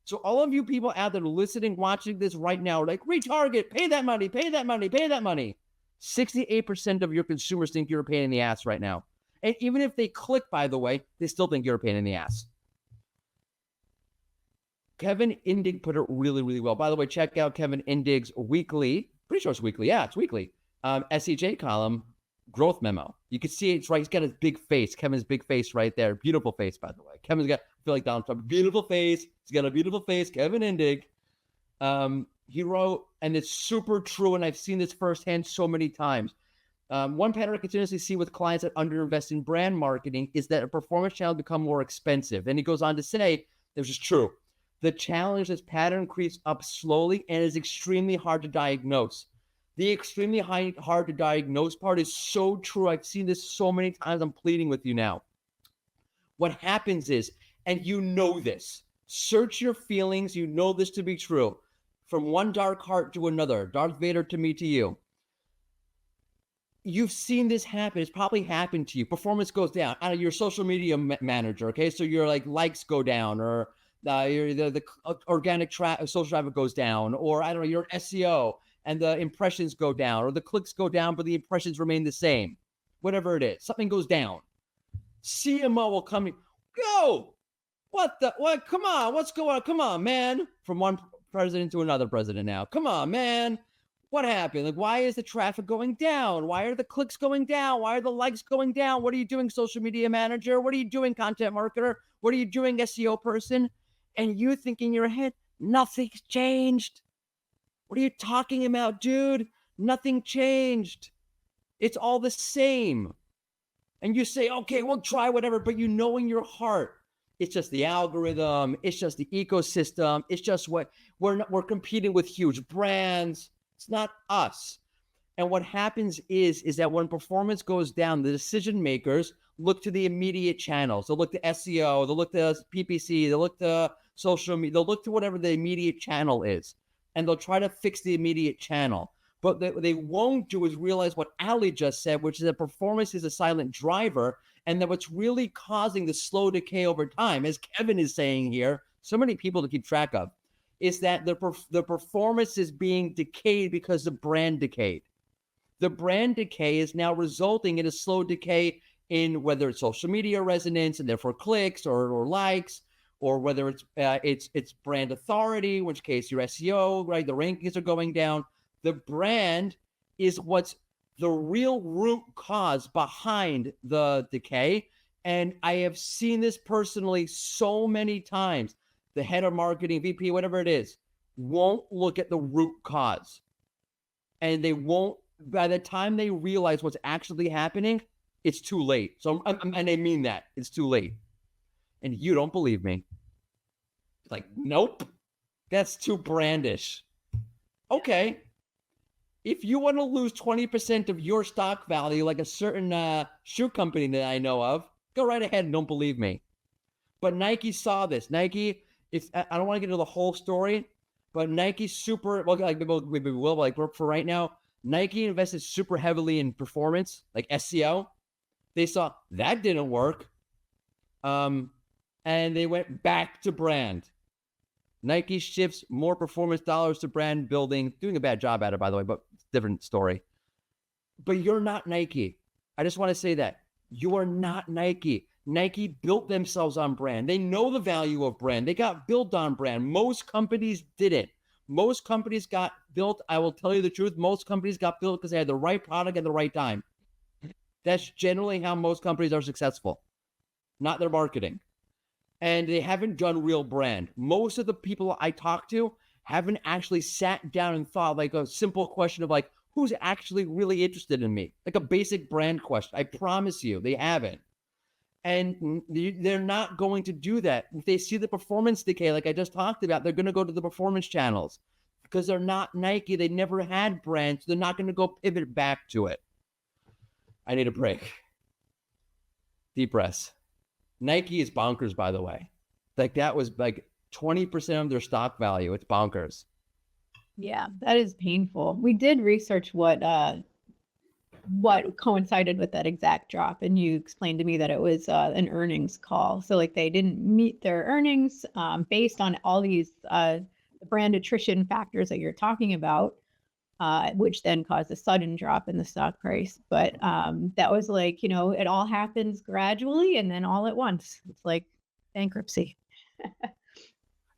So all of you people out there listening, watching this right now are retarget, pay that money. 68% of your consumers think you're a pain in the ass right now. And even if they click, by the way, they still think you're a pain in the ass. Kevin Indig put it really, really well. By the way, check out Kevin Indig's weekly, pretty sure it's weekly. Yeah, it's weekly. SEJ column, growth memo. You can see it's right. He's got his big face. Kevin's big face right there. Beautiful face, by the way. Kevin's got, I feel like Donald Trump, beautiful face. He's got a beautiful face. Kevin Indig. He wrote, and it's super true, and I've seen this firsthand so many times. One pattern I continuously see with clients that underinvest in brand marketing is that a performance channel become more expensive. Then he goes on to say, this is true. The challenge is pattern creeps up slowly and is extremely hard to diagnose. The extremely hard to diagnose part is so true. I've seen this so many times. I'm pleading with you now. What happens is, and you know this, search your feelings. You know this to be true. From one dark heart to another, Darth Vader to me to you. You've seen this happen. It's probably happened to you. Performance goes down. I don't know, you're a social media manager, okay? So your like likes go down, or the organic social traffic goes down, or I don't know, you're an SEO and the impressions go down, or the clicks go down, but the impressions remain the same. Whatever it is, something goes down. CMO will come, yo, what? Come on, what's going on? Come on, man. From one president to another president now. Come on, man. What happened? Like, why is the traffic going down? Why are the clicks going down? Why are the likes going down? What are you doing, social media manager? What are you doing, content marketer? What are you doing, SEO person? And you think in your head, nothing's changed. What are you talking about, dude? Nothing changed. It's all the same. And you say, okay, we'll try whatever, but you know in your heart, it's just the algorithm. It's just the ecosystem. It's just what we're competing with huge brands. It's not us. And what happens is that when performance goes down, the decision makers look to the immediate channels. They'll look to SEO. They'll look to PPC. They'll look to social media. They'll look to whatever the immediate channel is, and they'll try to fix the immediate channel. But what they won't do is realize what Ali just said, which is that performance is a silent driver, and that what's really causing the slow decay over time, as Kevin is saying here, so many people to keep track of, is that the performance is being decayed because the brand decayed. The brand decay is now resulting in a slow decay in whether it's social media resonance and therefore clicks or likes, or whether it's brand authority, in which case your SEO, right? The rankings are going down. The brand is what's the real root cause behind the decay. And I have seen this personally so many times. The head of marketing, VP, whatever it is, won't look at the root cause. And they won't, by the time they realize what's actually happening, it's too late. So, and I mean that, it's too late. And you don't believe me. Like, nope, that's too brandish. Okay. If you want to lose 20% of your stock value, like a certain shoe company that I know of, go right ahead and don't believe me. But Nike saw this. Nike, I don't want to get into the whole story, but Nike super, well, like maybe we will, like for right now, Nike invested super heavily in performance, like SEO. They saw that didn't work. And they went back to brand. Nike shifts more performance dollars to brand building, doing a bad job at it, by the way, but it's a different story. But you're not Nike. I just want to say that. You are not Nike. Nike built themselves on brand. They know the value of brand. They got built on brand. Most companies didn't. Most companies got built, I will tell you the truth, most companies got built because they had the right product at the right time. That's generally how most companies are successful, not their marketing. And they haven't done real brand. Most of the people I talk to haven't actually sat down and thought like a simple question of like, who's actually really interested in me? Like a basic brand question. I promise you, they haven't. And they're not going to do that. If they see the performance decay, like I just talked about, they're going to go to the performance channels because they're not Nike. They never had brands. They're not going to go pivot back to it. I need a break. Deep breaths. Nike is bonkers, by the way. Like that was like 20% of their stock value. It's bonkers. Yeah, that is painful. We did research what coincided with that exact drop, and you explained to me that it was an earnings call. So like they didn't meet their earnings based on all these brand attrition factors that you're talking about. which then caused a sudden drop in the stock price. But that was like, it all happens gradually and then all at once. It's like bankruptcy.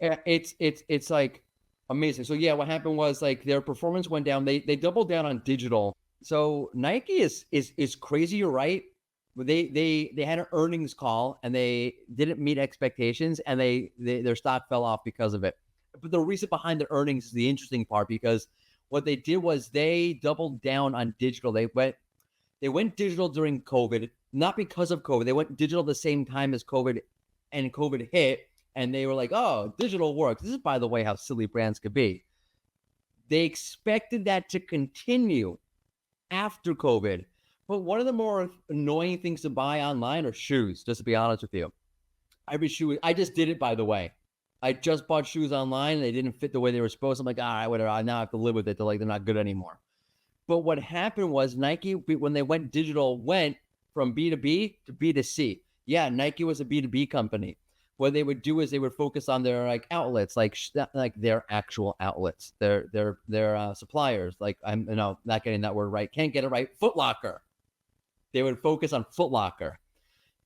Yeah, it's like amazing. So yeah, what happened was like their performance went down. They doubled down on digital. So Nike is crazy. You're right. They had an earnings call and they didn't meet expectations, and their stock fell off because of it. But the reason behind the earnings is the interesting part, because what they did was they doubled down on digital. They went digital during COVID, not because of COVID. They went digital at the same time as COVID, and COVID hit. And they were like, oh, digital works. This is, by the way, how silly brands could be. They expected that to continue after COVID. But one of the more annoying things to buy online are shoes, just to be honest with you. I just did it, by the way. I just bought shoes online and they didn't fit the way they were supposed to. I'm like, all right, whatever. I now have to live with it. They're not good anymore. But what happened was Nike, when they went digital, went from B2B to B2C. Yeah, Nike was a B2B company. What they would do is they would focus on their outlets, like their actual outlets, their suppliers. Like, I'm not getting that word right. Can't get it right. Foot Locker. They would focus on Foot Locker.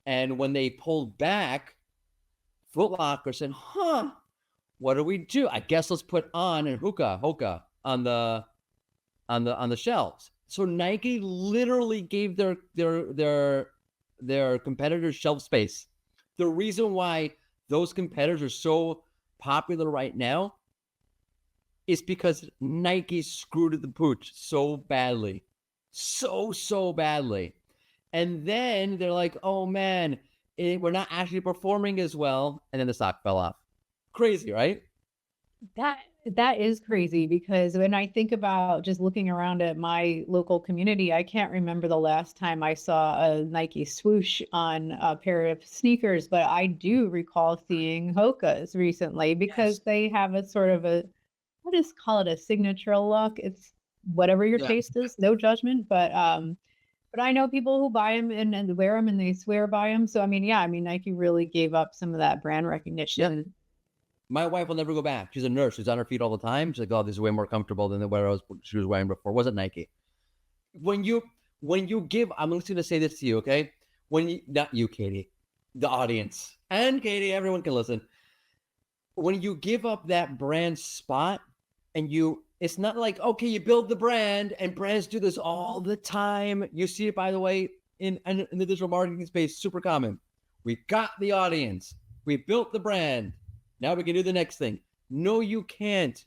And when they pulled back, Foot Locker said, what do we do? I guess let's put On and Hoka on the shelves. So Nike literally gave their competitors shelf space. The reason why those competitors are so popular right now is because Nike screwed the pooch so badly. So badly. And then they're like, oh man, we're not actually performing as well. And then the stock fell off. Crazy, right? That is crazy, because when I think about just looking around at my local community, I can't remember the last time I saw a Nike swoosh on a pair of sneakers, but I do recall seeing Hoka's recently, because they have a sort of I'll just call it a signature look. It's whatever your taste is, no judgment, but I know people who buy them and wear them and they swear by them. So, Nike really gave up some of that brand recognition. Yeah. My wife will never go back. She's a nurse. She's on her feet all the time. She's like, oh, this is way more comfortable than what she was wearing before. It wasn't Nike. When you give, I'm just going to say this to you, okay? Not you, Katie, the audience, and Katie, everyone can listen. When you give up that brand spot and it's not like, okay, you build the brand, and brands do this all the time. You see it, by the way, in the digital marketing space, super common. We got the audience. We built the brand. Now we can do the next thing. No, you can't.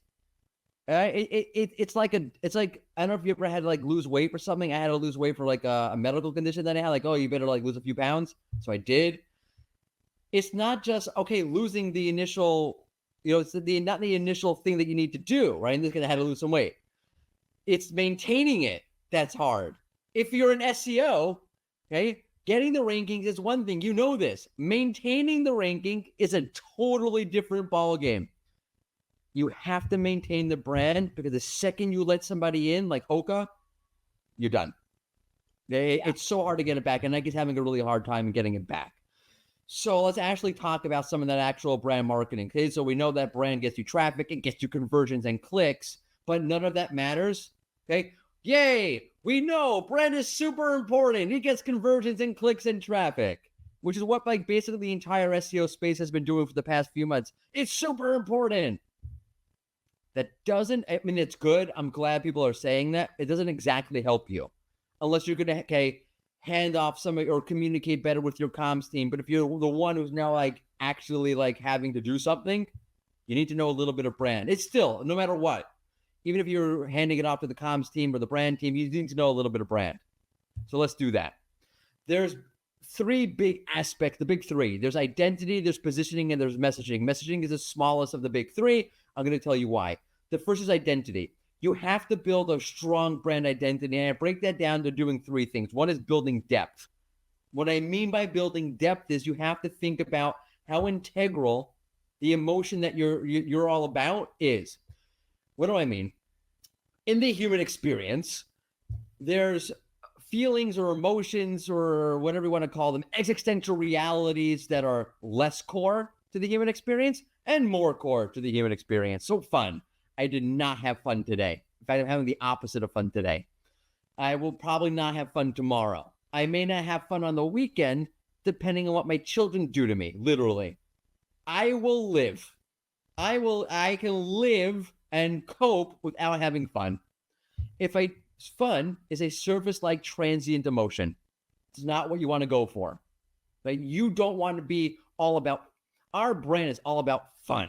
It's like I don't know if you ever had to lose weight for something. I had to lose weight for a medical condition that I had. You better lose a few pounds. So I did. It's not just losing the initial, it's not the initial thing that you need to do, right? In this case, I had to lose some weight. It's maintaining it that's hard. If you're an SEO, okay, getting the rankings is one thing. You know this. Maintaining the ranking is a totally different ballgame. You have to maintain the brand, because the second you let somebody in, like Hoka, you're done. It's so hard to get it back, and Nike's having a really hard time getting it back. So let's actually talk about some of that actual brand marketing. Okay, so we know that brand gets you traffic, it gets you conversions and clicks, but none of that matters. Okay, yay! We know brand is super important. It gets conversions and clicks and traffic, which is what basically the entire SEO space has been doing for the past few months. It's super important. That doesn't, it's good. I'm glad people are saying that. It doesn't exactly help you unless you're going to, hand off some or communicate better with your comms team. But if you're the one who's now actually having to do something, you need to know a little bit of brand. It's still, no matter what, even if you're handing it off to the comms team or the brand team, you need to know a little bit of brand. So let's do that. There's three big aspects, the big three. There's identity, there's positioning, and there's messaging. Messaging is the smallest of the big three. I'm going to tell you why. The first is identity. You have to build a strong brand identity, and I break that down to doing three things. One is building depth. What I mean by building depth is you have to think about how integral the emotion that you're all about is. What do I mean? In the human experience, there's feelings or emotions or whatever you want to call them, existential realities that are less core to the human experience and more core to the human experience. So fun. I did not have fun today. In fact, I'm having the opposite of fun today. I will probably not have fun tomorrow. I may not have fun on the weekend, depending on what my children do to me, literally. I will live. I can live and cope without having fun. Fun is a surface-like transient emotion. It's not what you want to go for. Right? You don't want to be all about, our brand is all about fun.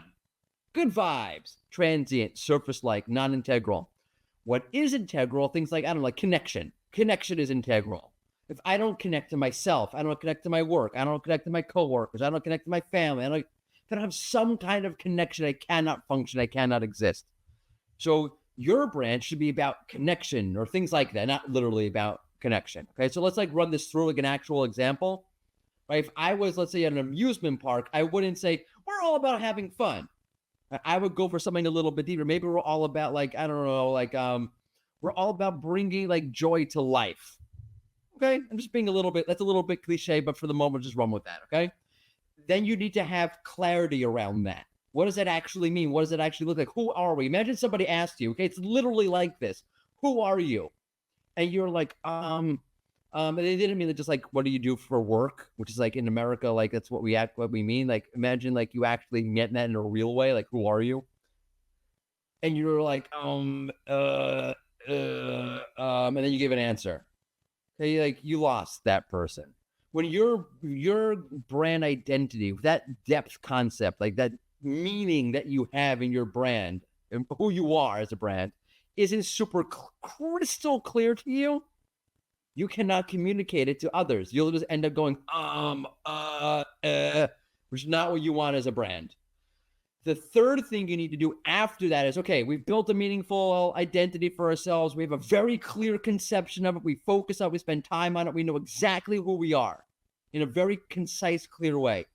Good vibes, transient, surface-like, non-integral. What is integral? Things like, I don't know, like connection. Connection is integral. If I don't connect to myself, I don't connect to my work, I don't connect to my coworkers, if I don't connect to my family, if I don't have some kind of connection, I cannot function, I cannot exist. So your brand should be about connection or things like that, not literally about connection. Okay, so let's like run this through like an actual example. Right? If I was, let's say, at an amusement park, I wouldn't say, we're all about having fun. I would go for something a little bit deeper. Maybe we're all about like, I don't know, like we're all about bringing like joy to life. Okay, I'm just being that's a little bit cliche, but for the moment, just run with that. Okay, then you need to have clarity around that. What does that actually mean? What does it actually look like? Who are we? Imagine somebody asked you. Okay, it's literally like this. Who are you? And you're like, they didn't mean that just like, what do you do for work? Which is like in America, like that's what we mean. Like imagine like you actually getting that in a real way. Like, who are you? And you're like, and then you give an answer. Okay, like you lost that person. When your brand identity, that depth concept, like that meaning that you have in your brand and who you are as a brand isn't super crystal clear to you, you cannot communicate it to others. You'll just end up going, which is not what you want as a brand. The third thing you need to do after that is, okay, we've built a meaningful identity for ourselves. We have a very clear conception of it. We focus on it. We spend time on it. We know exactly who we are in a very concise, clear way.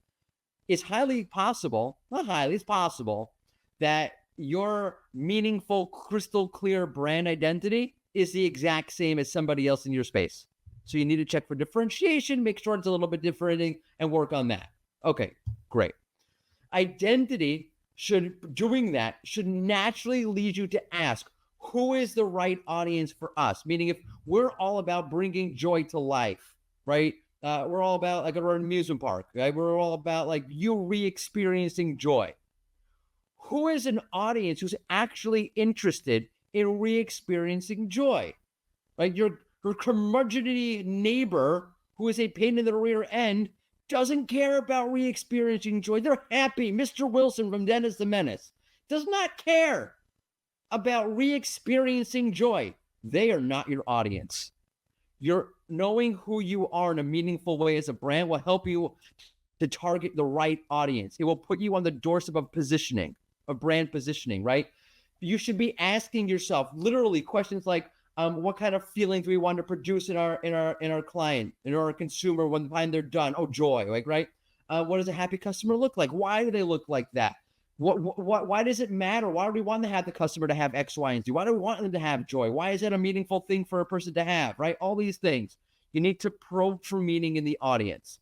It's highly possible, not highly, it's possible that your meaningful, crystal clear brand identity is the exact same as somebody else in your space. So you need to check for differentiation, make sure it's a little bit different, and work on that. Okay, great. Identity should naturally lead you to ask, who is the right audience for us? Meaning if we're all about bringing joy to life, right? We're all about like an amusement park, right? We're all about like you re-experiencing joy. Who is an audience who's actually interested in re-experiencing joy, right? Your curmudgeony neighbor who is a pain in the rear end doesn't care about re-experiencing joy. They're happy. Mr. Wilson from Dennis the Menace does not care about re-experiencing joy. They are not your audience. You're knowing who you are in a meaningful way as a brand will help you to target the right audience. It will put you on the doorstep of positioning, of brand positioning, right? You should be asking yourself literally questions like, what kind of feelings do we want to produce in our client, in our consumer when they're done? Oh, joy, like, right? What does a happy customer look like? Why do they look like that? Why does it matter? Why do we want to have the customer to have X, Y, and Z? Why do we want them to have joy? Why is that a meaningful thing for a person to have, right? All these things. You need to probe for meaning in the audience.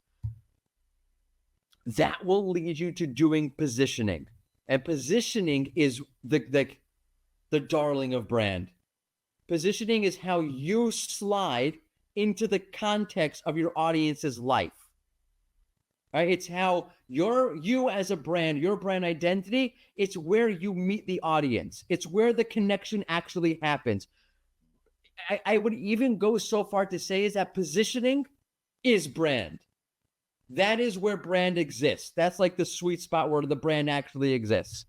That will lead you to doing positioning. And positioning is the darling of brand. Positioning is how you slide into the context of your audience's life. Right? It's how you as a brand, your brand identity, it's where you meet the audience. It's where the connection actually happens. I would even go so far to say is that positioning is brand. That is where brand exists. That's like the sweet spot where the brand actually exists.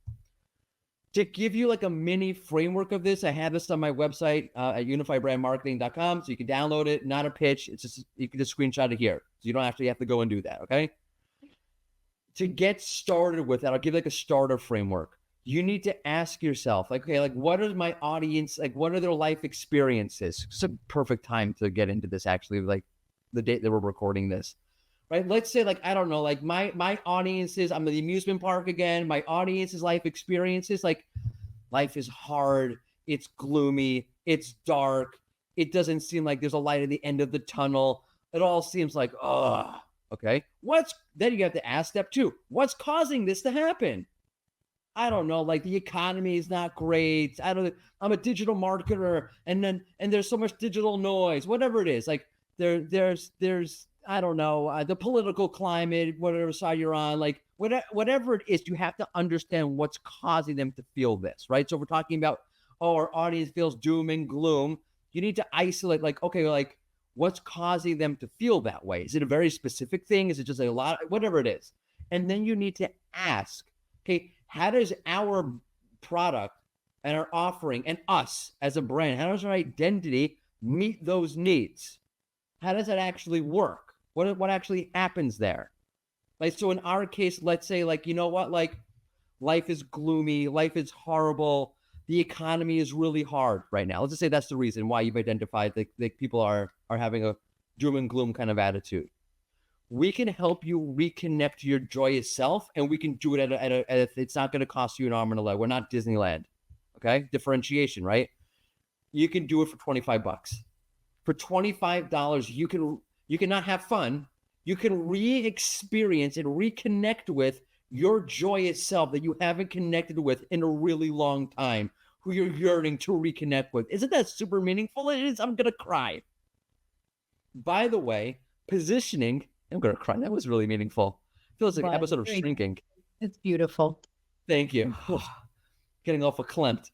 To give you like a mini framework of this, I have this on my website at unifybrandmarketing.com. So you can download it, not a pitch. It's just, you can just screenshot it here. So you don't actually have to go and do that, okay? To get started with that, I'll give like a starter framework. You need to ask yourself, like, okay, like what are my audience, like what are their life experiences? It's a perfect time to get into this actually, like the date that we're recording this. Right? Let's say like, I don't know, like my audience is, I'm at the amusement park again. My audience is life experiences. Like life is hard. It's gloomy. It's dark. It doesn't seem like there's a light at the end of the tunnel. It all seems like, okay. Then you have to ask step 2, what's causing this to happen? I don't know, like the economy is not great. I'm a digital marketer, and there's so much digital noise, whatever it is. Like there's I don't know, the political climate, whatever side you're on, like whatever it is, you have to understand what's causing them to feel this, right? So if we're talking about, oh, our audience feels doom and gloom. You need to isolate, like, okay, like what's causing them to feel that way? Is it a very specific thing? Is it just a lot, whatever it is? And then you need to ask, okay, how does our product and our offering and us as a brand, how does our identity meet those needs? How does that actually work? What actually happens there? Like, so in our case, let's say, like, you know what, like life is gloomy, life is horrible, the economy is really hard right now. Let's just say that's the reason why you've identified that people are having a doom and gloom kind of attitude. We can help you reconnect to your joyous self, and we can do it at a it's not going to cost you an arm and a leg. We're not Disneyland. Okay, differentiation, right? You can do it for $25. For $25, you can not have fun. You can re-experience and reconnect with your joyous self that you haven't connected with in a really long time, who you're yearning to reconnect with. Isn't that super meaningful? It is. I'm gonna cry. By the way, positioning. I'm gonna cry. That was really meaningful. Feels like an episode of Shrinking. It's beautiful. Thank you. Getting off verklempt.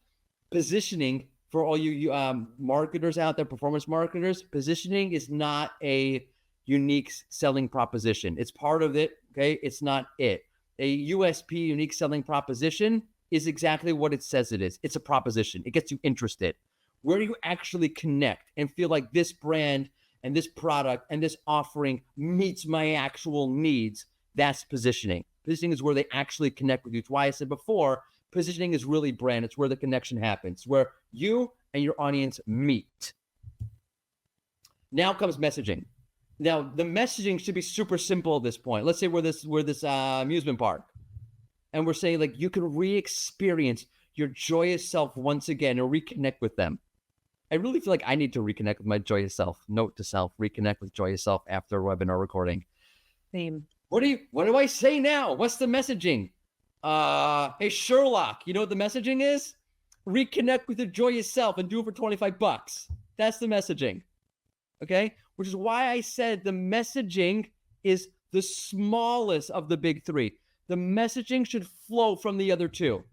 Positioning, for all you marketers out there, performance marketers, positioning is not a unique selling proposition. It's part of it, okay? It's not it. A USP, unique selling proposition, is exactly what it says it is. It's a proposition. It gets you interested. Where do you actually connect and feel like this brand and this product and this offering meets my actual needs? That's positioning. Positioning is where they actually connect with you. It's why I said before, positioning is really brand. It's where the connection happens, where you and your audience meet. Now comes messaging. Now, the messaging should be super simple at this point. Let's say we're this amusement park, and we're saying, like, you can re-experience your joyous self once again or reconnect with them. I really feel like I need to reconnect with my joyous self. Note to self, reconnect with joyous self after a webinar recording. Same. What do I say now? What's the messaging? Hey, Sherlock, you know what the messaging is? Reconnect with your joyous self and do it for $25. That's the messaging. Okay? Which is why I said the messaging is the smallest of the big three. The messaging should flow from the other two.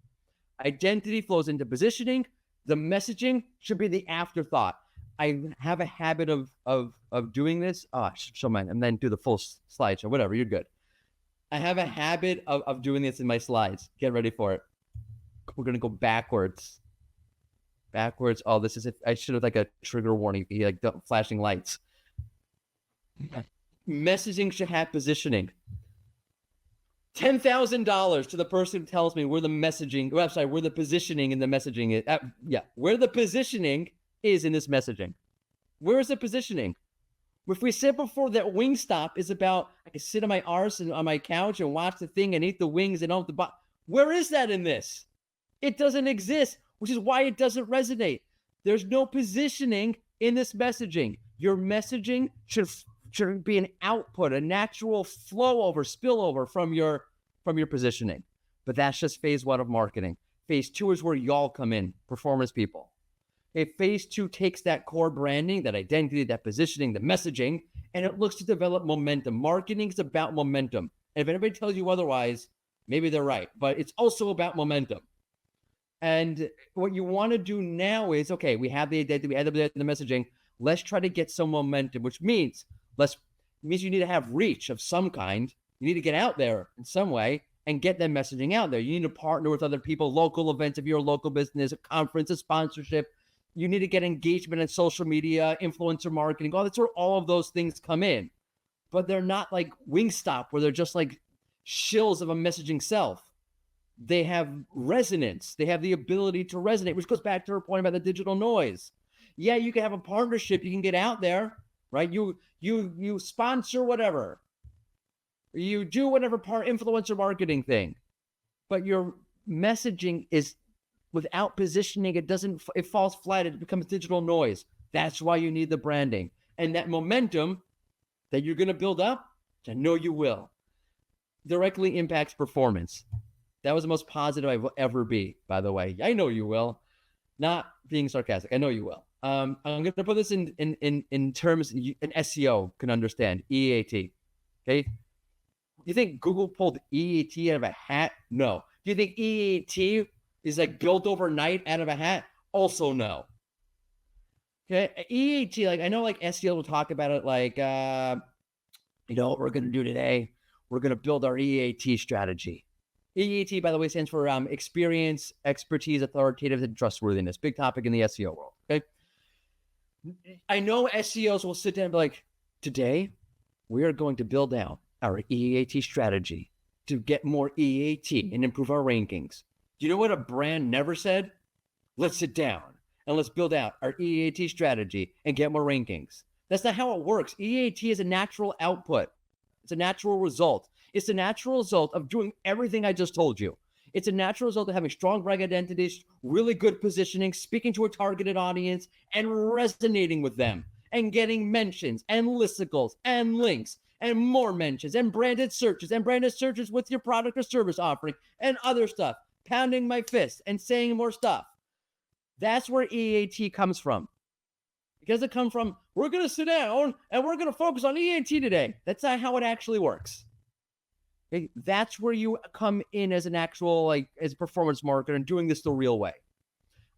Identity flows into positioning. The messaging should be the afterthought. I have a habit of doing this. Oh, I should show mine and then do the full slideshow. Whatever, you're good. I have a habit of doing this in my slides. Get ready for it. We're going to go backwards. Backwards. Oh, this is it. I should have like a trigger warning, like flashing lights. Messaging should have positioning. $10,000 to the person who tells me where the messaging, where the positioning in the messaging is. Where the positioning is in this messaging. Where is the positioning? If we said before that Wingstop is about, I can sit on my arse and on my couch and watch the thing and eat the wings and all the where is that in this? It doesn't exist, which is why it doesn't resonate. There's no positioning in this messaging. Your messaging should be an output, a natural spillover from your positioning. But that's just phase one of marketing. Phase two is where y'all come in, performance people. If phase two takes that core branding, that identity, that positioning, the messaging, and it looks to develop momentum. Marketing is about momentum. And if anybody tells you otherwise, maybe they're right. But it's also about momentum. And what you want to do now is, okay, we have the identity, we have the messaging. Let's try to get some momentum, which means you need to have reach of some kind. You need to get out there in some way and get that messaging out there. You need to partner with other people, local events, if you're a local business, a conference, a sponsorship. You need to get engagement in social media, influencer marketing. That's where all of those things come in. But they're not like Wingstop, where they're just like shills of a messaging self. They have resonance. They have the ability to resonate, which goes back to her point about the digital noise. Yeah, you can have a partnership. You can get out there, right? You sponsor whatever. You do whatever influencer marketing thing. But your messaging is, without positioning, it falls flat. It becomes digital noise. That's why you need the branding. And that momentum that you're going to build up, which I know you will, directly impacts performance. That was the most positive I will ever be, by the way. I know you will. Not being sarcastic. I know you will. I'm going to put this in terms an SEO can understand. EAT. Okay. Do you think Google pulled EAT out of a hat? No. Do you think EAT is like built overnight out of a hat? Also no. Okay. EAT, like I know like SEO will talk about it like, you know what we're going to do today? We're going to build our EAT strategy. EAT, by the way, stands for experience, expertise, authoritative, and trustworthiness. Big topic in the SEO world. Okay. I know SEOs will sit down and be like, today we are going to build out our EAT strategy to get more EAT and improve our rankings. Do you know what a brand never said? Let's sit down and let's build out our EAT strategy and get more rankings. That's not how it works. EAT is a natural output. It's a natural result. It's a natural result of doing everything I just told you. It's a natural result of having strong brand identities, really good positioning, speaking to a targeted audience, and resonating with them, and getting mentions, and listicles, and links, and more mentions, and branded searches with your product or service offering, and other stuff, pounding my fist and saying more stuff. That's where EAT comes from. It doesn't come from, we're going to sit down and we're going to focus on EAT today. That's not how it actually works. Okay? That's where you come in as an actual, like, as a performance marketer and doing this the real way.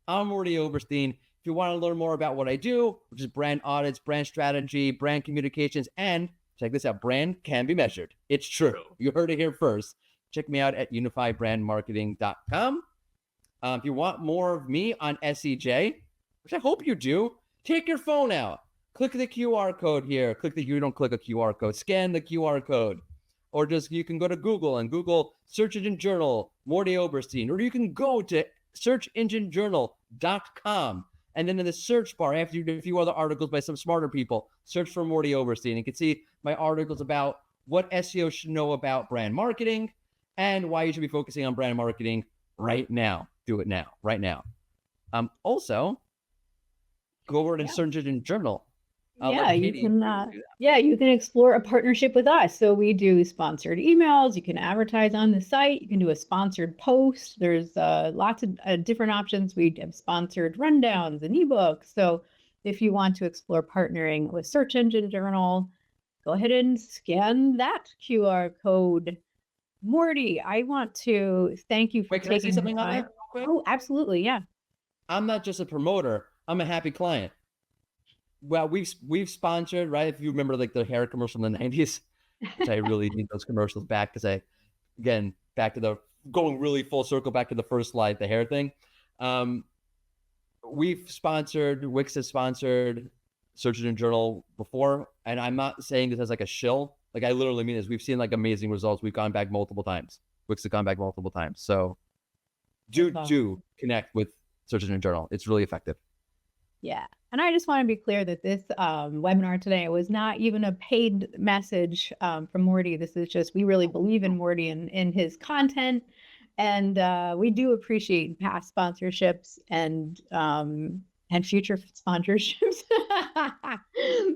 I'm Morty Oberstein. If you want to learn more about what I do, which is brand audits, brand strategy, brand communications, and check this out, brand can be measured. It's true. You heard it here first. Check me out at unifybrandmarketing.com. If you want more of me on SEJ, which I hope you do, take your phone out. Click the QR code here. You don't click a QR code. Scan the QR code. Or just you can go to Google and Google Search Engine Journal, Morty Oberstein. Or you can go to searchenginejournal.com. And then in the search bar, after you do a few other articles by some smarter people, search for Morty Oberstein. You can see my articles about what SEO should know about brand marketing and why you should be focusing on brand marketing right now. Do it now, right now. Also, go over to Search Engine Journal. You can explore a partnership with us. So we do sponsored emails. You can advertise on the site. You can do a sponsored post. There's lots of different options. We have sponsored rundowns and ebooks. So if you want to explore partnering with Search Engine Journal, go ahead and scan that QR code. Morty, I want to thank you for taking can I say something on that? Oh, absolutely. Yeah. I'm not just a promoter. I'm a happy client. Well, we've sponsored, right? If you remember like the hair commercial in the 90s, which I really need those commercials back because back to the going really full circle back to the first slide, the hair thing. Wix has sponsored Search Engine Journal before, and I'm not saying this as like a shill. Like I literally mean this. We've seen like amazing results. We've gone back multiple times. Wix has gone back multiple times. So do connect with Search Engine Journal. It's really effective. Yeah. And I just want to be clear that this webinar today was not even a paid message from Morty. This is just, we really believe in Morty and in his content. And we do appreciate past sponsorships and future sponsorships.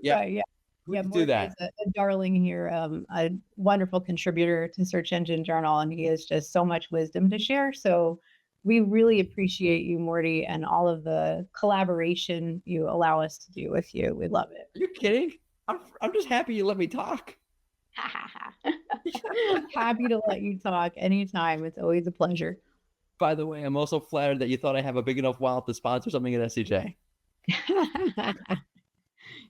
Yeah. Morty is a darling here, a wonderful contributor to Search Engine Journal, and he has just so much wisdom to share. So we really appreciate you, Morty, and all of the collaboration you allow us to do with you. We love it. Are you kidding? I'm just happy you let me talk. Happy to let you talk anytime. It's always a pleasure. By the way, I'm also flattered that you thought I have a big enough wallet to sponsor something at SEJ.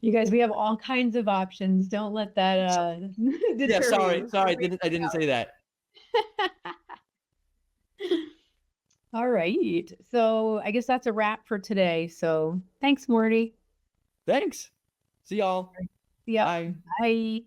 You guys, we have all kinds of options. Don't let that deter Yeah, sorry. you. I didn't say that. All right. So I guess that's a wrap for today. So thanks, Morty. Thanks. See y'all. See ya. Bye. Bye.